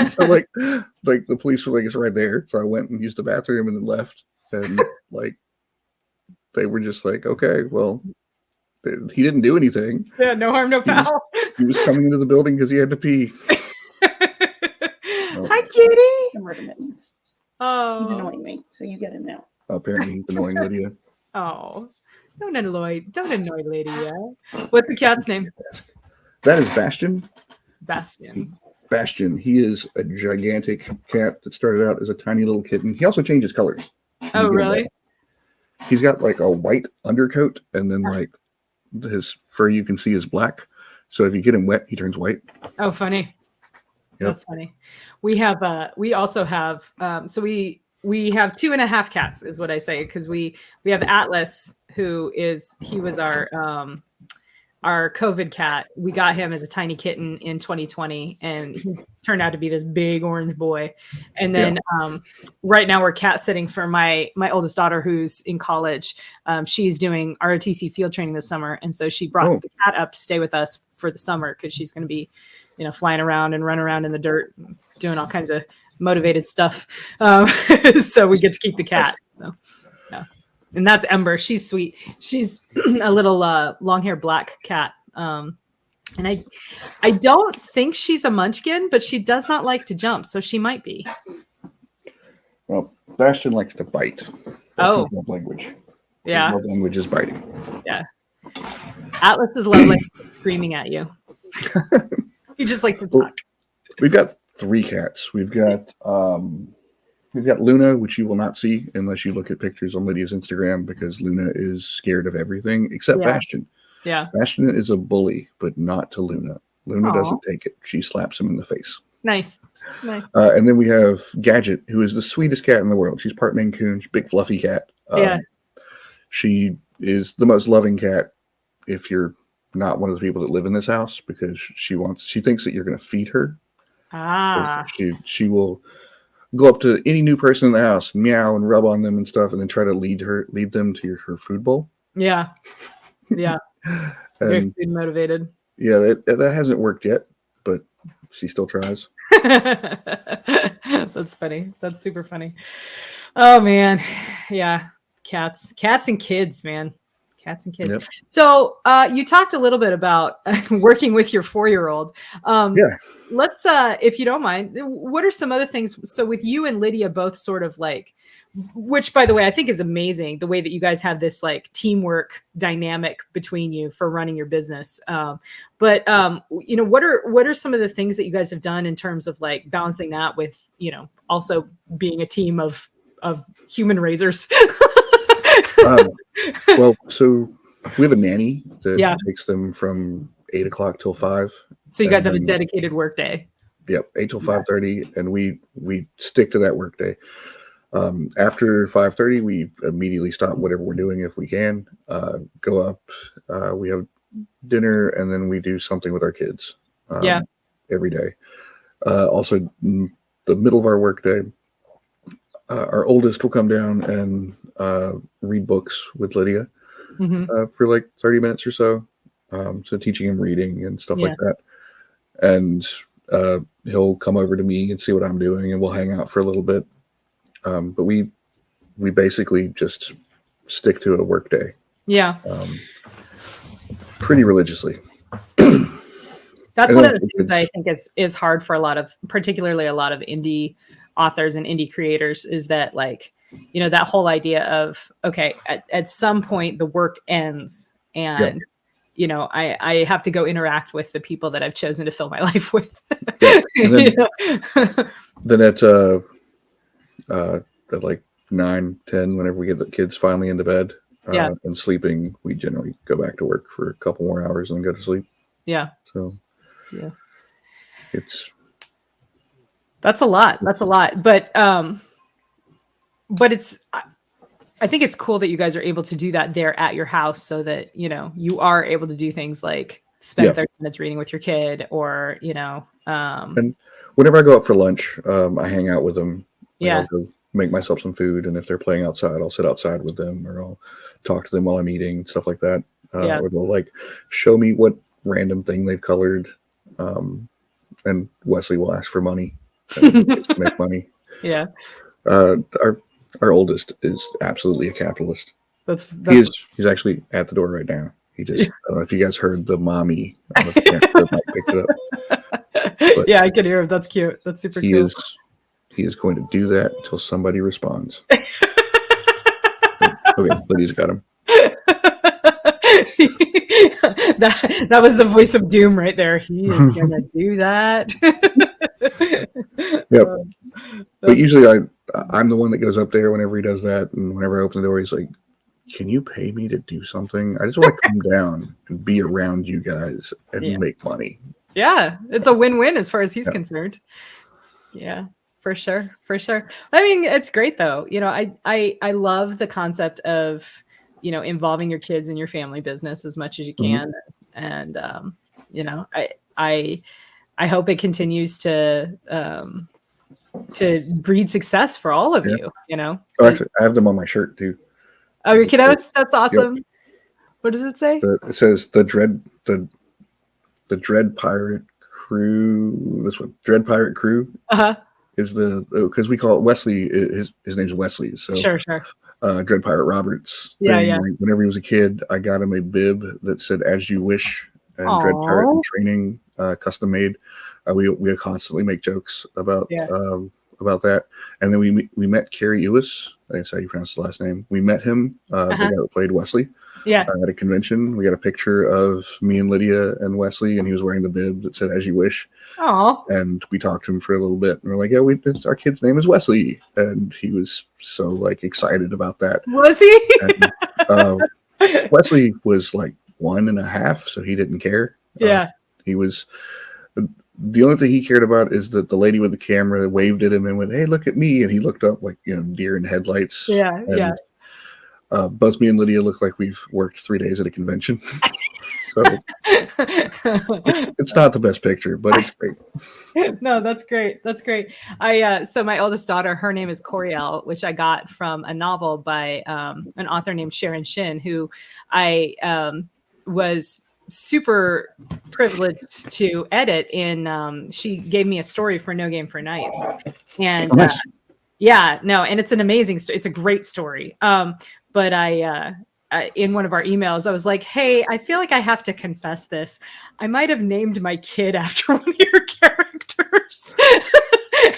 So the police were like, it's right there. So I went and used the bathroom and then left. And they were just like, okay, well, he didn't do anything. Yeah, no harm, no foul. He was coming into the building because he had to pee. Hi, kitty. I'm mittens. Oh, he's annoying me, so you get him now. Apparently, he's annoying Lydia. Oh, don't annoy Lydia. What's the cat's name? That is Bastion. Bastion. He is a gigantic cat that started out as a tiny little kitten. He also changes colors. Oh, really? He's got a white undercoat, and then his fur you can see is black. So if you get him wet, he turns white. Oh, funny. Yep. That's funny. We also have so we have 2.5 cats, is what I say, because we have Atlas, he was our COVID cat. We got him as a tiny kitten in 2020, and he turned out to be this big orange boy. And then right now we're cat sitting for my oldest daughter, who's in college. She's doing ROTC field training this summer, and so she brought the cat up to stay with us for the summer because she's going to be, flying around and running around in the dirt, and doing all kinds of motivated stuff. So we get to keep the cat. So. And that's Ember. She's sweet. She's a little long-haired black cat. And I don't think she's a munchkin, but she does not like to jump, so she might be. Well, Bastion likes to bite. That's his love language. Yeah. His love language is biting. Yeah. Atlas's love language is screaming at you. He just likes to talk. We've got 3 cats. We've got Luna, which you will not see unless you look at pictures on Lydia's Instagram, because Luna is scared of everything except Bastion. Yeah. Bastion is a bully, but not to Luna. Luna doesn't take it. She slaps him in the face. Nice. And then we have Gadget, who is the sweetest cat in the world. She's part Maine Coon, big fluffy cat. She is the most loving cat if you're not one of the people that live in this house, because she thinks that you're going to feed her. So she will go up to any new person in the house, meow and rub on them and stuff, and then try to lead them to her food bowl. Yeah. Very food motivated. Yeah, that hasn't worked yet, but she still tries. That's funny. That's super funny. Oh man, yeah, cats and kids, man. Cats and kids. Yep. So you talked a little bit about working with your 4-year-old. Yeah. Let's, if you don't mind, what are some other things? So with you and Lydia both sort of like, which by the way, I think is amazing, the way that you guys have this like teamwork dynamic between you for running your business. But what are some of the things that you guys have done in terms of like balancing that with, also being a team of human raisers? Well, so we have a nanny that takes them from 8 o'clock till 5. So you guys have a dedicated work day. Yep, 8 till 5:30, and we stick to that work day. After 5:30, we immediately stop whatever we're doing if we can. Go up, we have dinner, and then we do something with our kids. Every day. Also, in the middle of our work day, our oldest will come down and read books with Lydia for like 30 minutes or so. So teaching him reading and stuff like that. And he'll come over to me and see what I'm doing, and we'll hang out for a little bit. But we basically just stick to a work day. Yeah. Pretty religiously. That's one of the things that I think is hard for particularly a lot of indie authors and indie creators, is that like, that whole idea of, okay, at some point the work ends and I have to go interact with the people that I've chosen to fill my life with. Then at like 9, 10, whenever we get the kids finally into bed and sleeping, we generally go back to work for a couple more hours and go to sleep. Yeah. So that's a lot. But it's, I think it's cool that you guys are able to do that there at your house, so that, you are able to do things like spend 30 minutes reading with your kid, or, and whenever I go out for lunch, I hang out with them. I'll go make myself some food. And if they're playing outside, I'll sit outside with them, or I'll talk to them while I'm eating, stuff like that. Or they'll like show me what random thing they've colored. And Wesley will ask for money to make money. Yeah. Our oldest is absolutely a capitalist. He's actually at the door right now. He just, I don't know if you guys heard the mommy. I don't know if you picked it up. But I can hear him. That's cute. That's super cool. He is going to do that until somebody responds. Okay, Lydia's got him. that was the voice of doom right there. He is gonna do that. Yep. But usually I'm the one that goes up there whenever he does that, and whenever I open the door, he's like, "Can you pay me to do something? I just want to come down and be around you guys and make money." Yeah, it's a win-win as far as he's concerned. Yeah, for sure. I mean, it's great though. I love the concept of involving your kids in your family business as much as you can. And, I hope it continues to breed success for all of you, Oh, actually, I have them on my shirt too. Oh, your kiddos? That's awesome. Yep. What does it say? It says the Dread Pirate Crew. This one, Dread Pirate Crew. Is because we call it Wesley. His name's Wesley. So sure. Dread Pirate Roberts thing. Yeah. Like, whenever he was a kid, I got him a bib that said "As You Wish," and Dread Pirate in Training, custom made. We constantly make jokes about that. And then we met Carrie Ewis. I think that's how you pronounce the last name. We met him, the guy that played Wesley. At a convention. We got a picture of me and Lydia and Wesley, and he was wearing the bib that said "As You Wish." Oh. And we talked to him for a little bit, and we're like, "Yeah, our kid's name is Wesley," and he was so like excited about that. Was he? And, Wesley was like 1.5, so he didn't care. He was. The only thing he cared about is that the lady with the camera waved at him and went, "Hey, look at me!" And he looked up like deer in headlights. Both me and Lydia look like we've worked 3 days at a convention. So it's not the best picture, but it's great. No, that's great. So my oldest daughter, her name is Coriel, which I got from a novel by an author named Sharon Shin, who I was super privileged to edit in. She gave me a story for No Game for Nights, and and it's an amazing story. It's a great story. But I in one of our emails, I was like, hey, I feel like I have to confess this. I might have named my kid after one of your characters.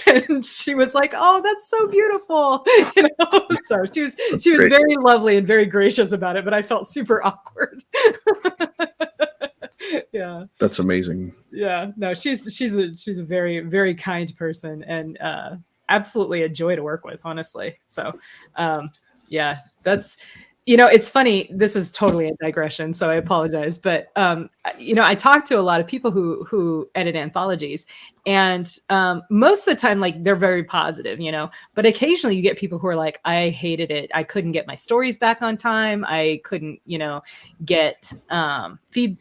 And she was like, oh, that's so beautiful. So she was great. very lovely and very gracious about it, but I felt super awkward. Yeah. That's amazing. Yeah. No, she's a very, very kind person, and absolutely a joy to work with, honestly. So yeah, that's, it's funny. This is totally a digression, so I apologize. But I talk to a lot of people who edit anthologies, and most of the time, like, they're very positive, But occasionally, you get people who are like, "I hated it. I couldn't get my stories back on time. I couldn't, get feed.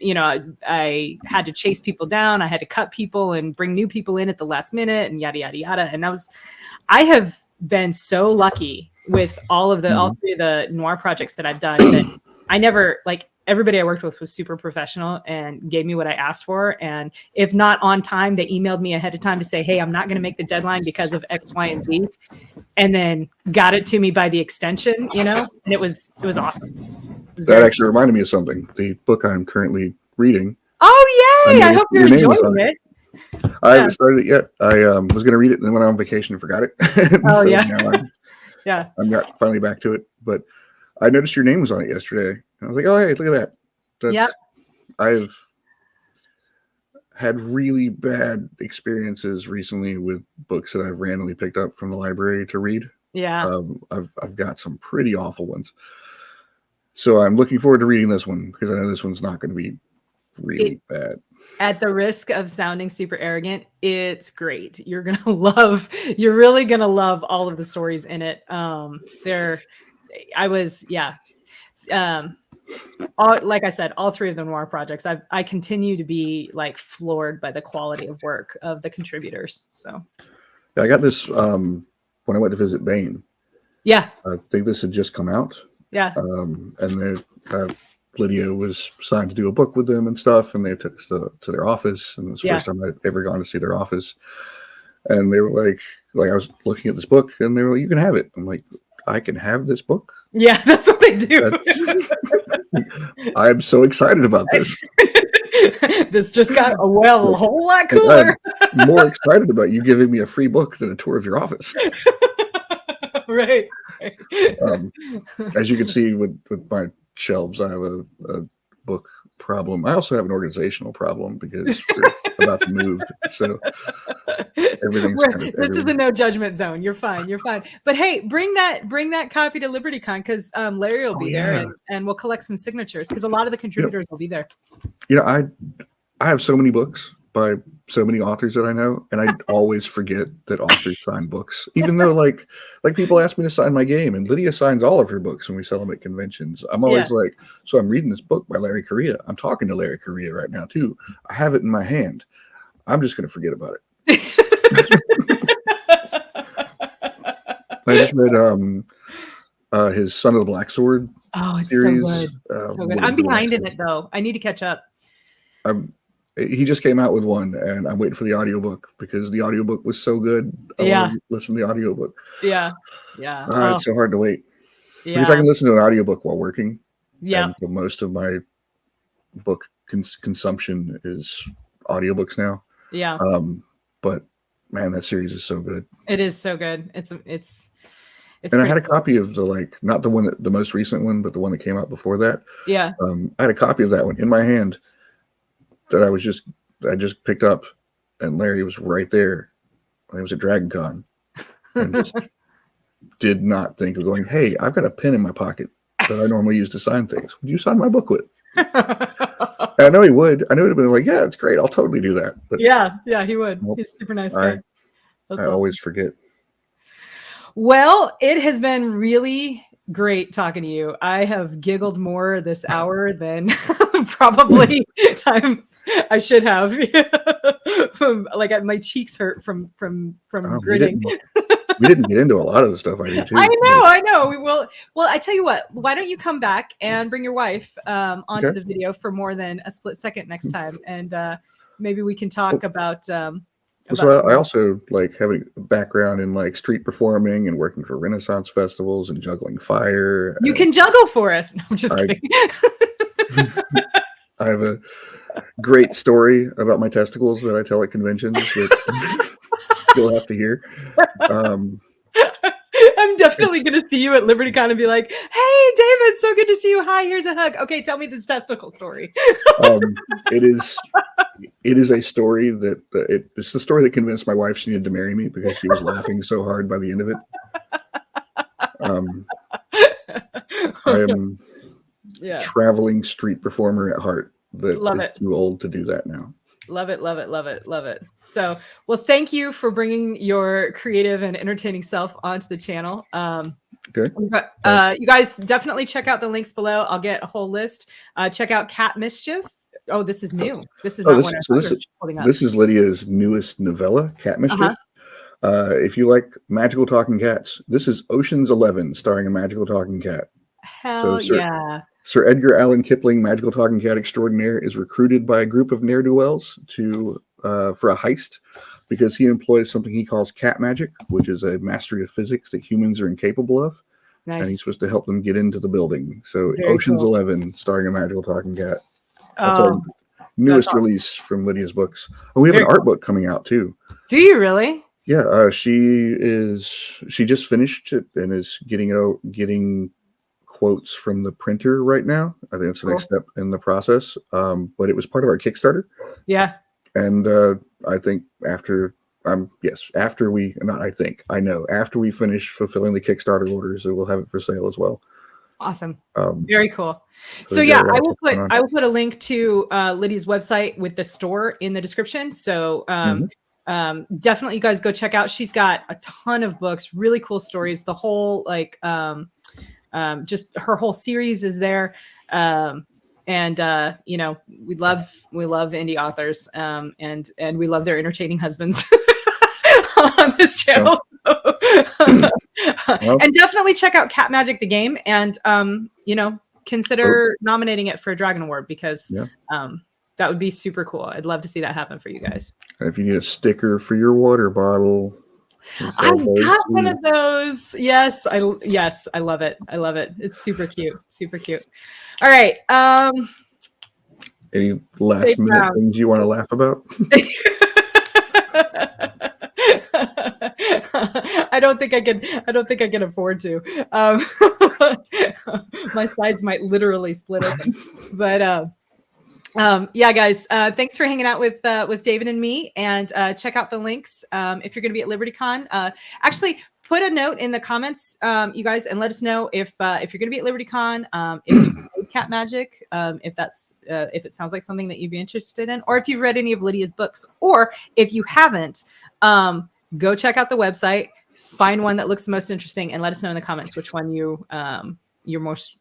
I had to chase people down. I had to cut people and bring new people in at the last minute, and yada yada yada." And I have been so lucky with all three of the noir projects that I've done that I never, like, everybody I worked with was super professional and gave me what I asked for. And if not on time, they emailed me ahead of time to say, hey, I'm not going to make the deadline because of X, Y, and Z. And then got it to me by the extension, and it was awesome. That actually reminded me of something. The book I'm currently reading. Oh, yay. I hope you're enjoying it. I haven't started it yet. I was going to read it and then went on vacation and forgot it. Oh, so yeah. Yeah. I'm finally back to it. But I noticed your name was on it yesterday. I was like, oh, hey, look at that. Yeah. I've had really bad experiences recently with books that I've randomly picked up from the library to read. Yeah. I've got some pretty awful ones. So I'm looking forward to reading this one because I know this one's not going to be really bad. At the risk of sounding super arrogant, it's great. You're really going to love all of the stories in it. Like I said, all three of the noir projects, I continue to be like floored by the quality of work of the contributors. So yeah, I got this when I went to visit Bain. Yeah. I think this had just come out. Yeah. And Lydia was signed to do a book with them and stuff, and they took us to their office, and it was the first time I'd ever gone to see their office. And they were like I was looking at this book, and they were like, "You can have it." I'm like, "I can have this book?" Yeah, that's what they do. I'm so excited about this. This just got a whole lot cooler. I'm more excited about you giving me a free book than a tour of your office. Right. As you can see with my shelves, I have a book problem. I also have an organizational problem because we're about to move. So everything's this is the no judgment zone. You're fine. But hey, bring that copy to LibertyCon because Larry will be there and we'll collect some signatures because a lot of the contributors will be there. I have so many books by so many authors that I know, and I always forget that authors sign books, even though like people ask me to sign my game, and Lydia signs all of her books when we sell them at conventions. I'm always like, so I'm reading this book by Larry Correia. I'm talking to Larry Correia right now too. I have it in my hand. I'm just going to forget about it. I just read his Son of the Black Sword. Oh, it's series. So good. So good. I'm behind in it though. I need to catch up. He just came out with one, and I'm waiting for the audiobook because the audiobook was so good. I want to listen to the audiobook. Yeah. It's so hard to wait. Yeah. Because I can listen to an audiobook while working. Yeah. And so most of my book consumption is audiobooks now. Yeah. But man, that series is so good. It is so good. It's and I had a copy of not the most recent one, but the one that came out before that. Yeah. I had a copy of that one in my hand that I just picked up, and Larry was right there. It was at Dragon Con, and just did not think of going, hey, I've got a pen in my pocket that I normally use to sign things. Would you sign my book with? And I know he would. I know he'd have been like, yeah, it's great. I'll totally do that. But yeah, he would. He's a super nice guy. I always forget. Well, it has been really great talking to you. I have giggled more this hour than probably I should have. My cheeks hurt from gritting. We didn't get into a lot of the stuff I do too. I know. We will. Well, I tell you what. Why don't you come back and bring your wife onto the video for more than a split second next time, and maybe we can talk about So I also like have a background in like street performing and working for Renaissance festivals and juggling fire. You can juggle for us. No, I'm just kidding. I have a great story about my testicles that I tell at conventions that you'll have to hear. I'm definitely going to see you at LibertyCon and be like, "Hey, David, so good to see you. Hi, here's a hug." Okay, tell me this testicle story. It is a story that it's the story that convinced my wife she needed to marry me because she was laughing so hard by the end of it. I am traveling street performer at heart that is too old to do that now. Love it, love it, love it, love it. So, well, thank you for bringing your creative and entertaining self onto the channel. Okay. You guys definitely check out the links below. I'll get a whole list. Check out Cat Mischief. Oh, this is new. This is not one this is Lydia's newest novella, Cat Mischief. If you like magical talking cats, this is Ocean's 11, starring a magical talking cat. Hell yeah. Sir Edgar Allan Kipling, magical talking cat extraordinaire, is recruited by a group of ne'er-do-wells for a heist because he employs something he calls cat magic, which is a mastery of physics that humans are incapable of. Nice. And he's supposed to help them get into the building. So Ocean's 11, starring a magical talking cat. That's our newest release from Lydia's books. Oh, we have an art book coming out too. Do you really? Yeah, she just finished it and is getting quotes from the printer right now. I think that's the next step in the process. But it was part of our Kickstarter. Yeah. And I think after we finish fulfilling the Kickstarter orders, we'll have it for sale as well. Awesome. Very cool. So yeah, I will put a link to Lydia's website with the store in the description. So definitely you guys go check out. She's got a ton of books, really cool stories. The whole just her whole series is there. And you know, we love indie authors and we love their entertaining husbands on this channel. And definitely check out Cat Magic the game and you know, consider nominating it for a Dragon Award because that would be super cool. I'd love to see that happen for you guys. And if you need a sticker for your water bottle, I got one of those. Yes, I love it. I love it. It's super cute. Super cute. All right. Any last minute things you want to laugh about? I don't think I can afford to. My sides might literally split open. But yeah, guys, thanks for hanging out with David and me, and check out the links if you're going to be at LibertyCon. Actually, put a note in the comments, you guys, and let us know if you're going to be at LibertyCon, if you've played Cat Magic, if it sounds like something that you'd be interested in, or if you've read any of Lydia's books, or if you haven't, go check out the website, find one that looks the most interesting, and let us know in the comments which one you're most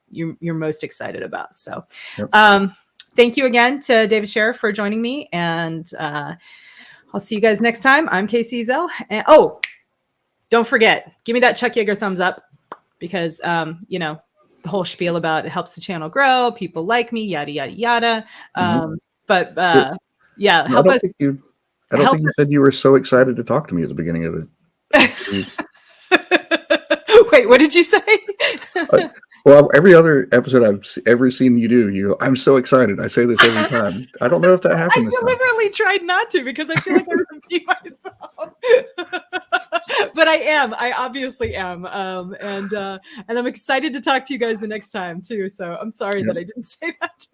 excited about. So. Thank you again to David Sherrer for joining me, and I'll see you guys next time. I'm Casey Zell. And don't forget, give me that Chuck Yeager thumbs up because you know, the whole spiel about it helps the channel grow, people like me, yada yada yada. But yeah, help us. I don't think you said you were so excited to talk to me at the beginning of it. Wait, what did you say? Well, every other episode I've ever seen you do, I'm so excited. I say this every time. I don't know if that happened. I deliberately tried not to because I feel like I repeat myself. But I am. I obviously am. And I'm excited to talk to you guys the next time too. So I'm sorry that I didn't say that.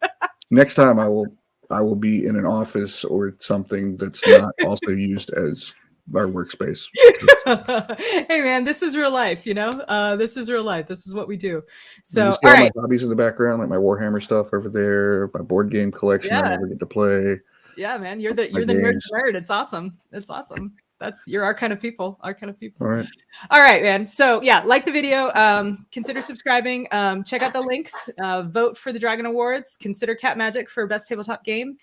Next time I will be in an office or something that's not also used as our workspace. Hey man, this is real life, you know. This is real life. This is what we do. So all right, my hobbies in the background, like my Warhammer stuff over there, my board game collection I never get to play. Yeah, man, you're the nerd. It's awesome. It's awesome. You're our kind of people. Our kind of people. All right, man. So yeah, like the video. Consider subscribing. Check out the links. Vote for the Dragon Awards. Consider Cat Magic for best tabletop game.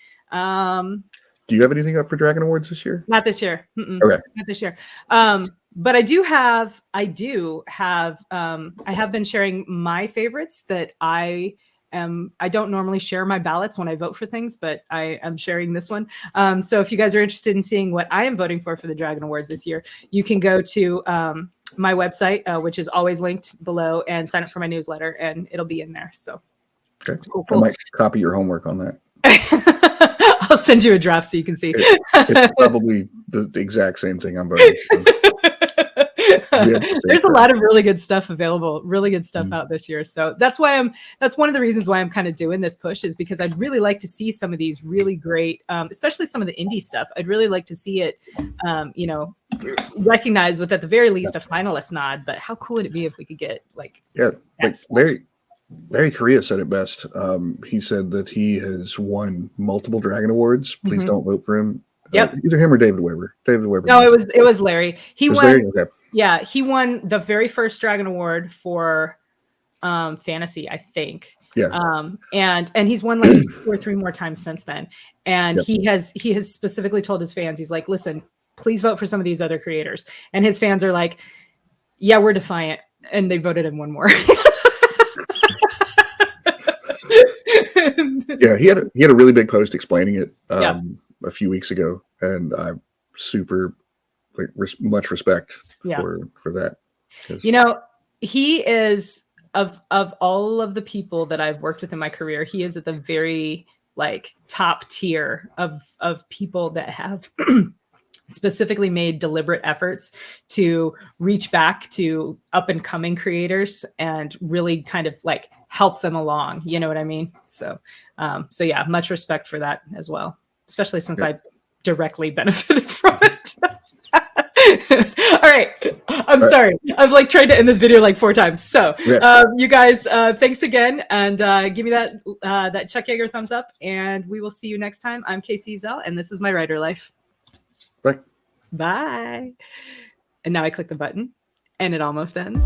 Do you have anything up for Dragon Awards this year? Not this year. Okay. Not this year. But I have been sharing my favorites that I I don't normally share my ballots when I vote for things, but I am sharing this one. So if you guys are interested in seeing what I am voting for the Dragon Awards this year, you can go to my website, which is always linked below, and sign up for my newsletter, and it'll be in there. So Okay. cool. I might copy your homework on that. I'll send you a draft so you can see. It's probably the exact same thing I'm voting for. There's a lot of really good stuff available, really good stuff out this year. So that's one of the reasons why I'm kind of doing this push, is because I'd really like to see some of these really great, especially some of the indie stuff. I'd really like to see it, recognized with at the very least a finalist nod. But how cool would it be if we could get like Larry Correa said it best. He said that he has won multiple Dragon Awards. Please don't vote for him. Yep. Either him or David Weber. No, it was Larry. He won. Larry? Okay. Yeah, he won the very first Dragon Award for fantasy, I think. Yeah. And he's won like 2 or 3 more times since then. And he has specifically told his fans, he's like, listen, please vote for some of these other creators. And his fans are like, yeah, we're defiant. And they voted him one more. Yeah, he had a really big post explaining it a few weeks ago, and I'm super much respect for that. He is of all of the people that I've worked with in my career, he is at the very top tier of people that have specifically made deliberate efforts to reach back to up and coming creators and really kind of help them along. You know what I mean? So yeah, much respect for that as well, especially since I directly benefited from it. All right. I'm sorry. I've tried to end this video 4 times. So you guys, thanks again. And give me that Chuck Yeager thumbs up, and we will see you next time. I'm Casey Zell, and this is my writer life. Bye. Bye. And now I click the button, and it almost ends.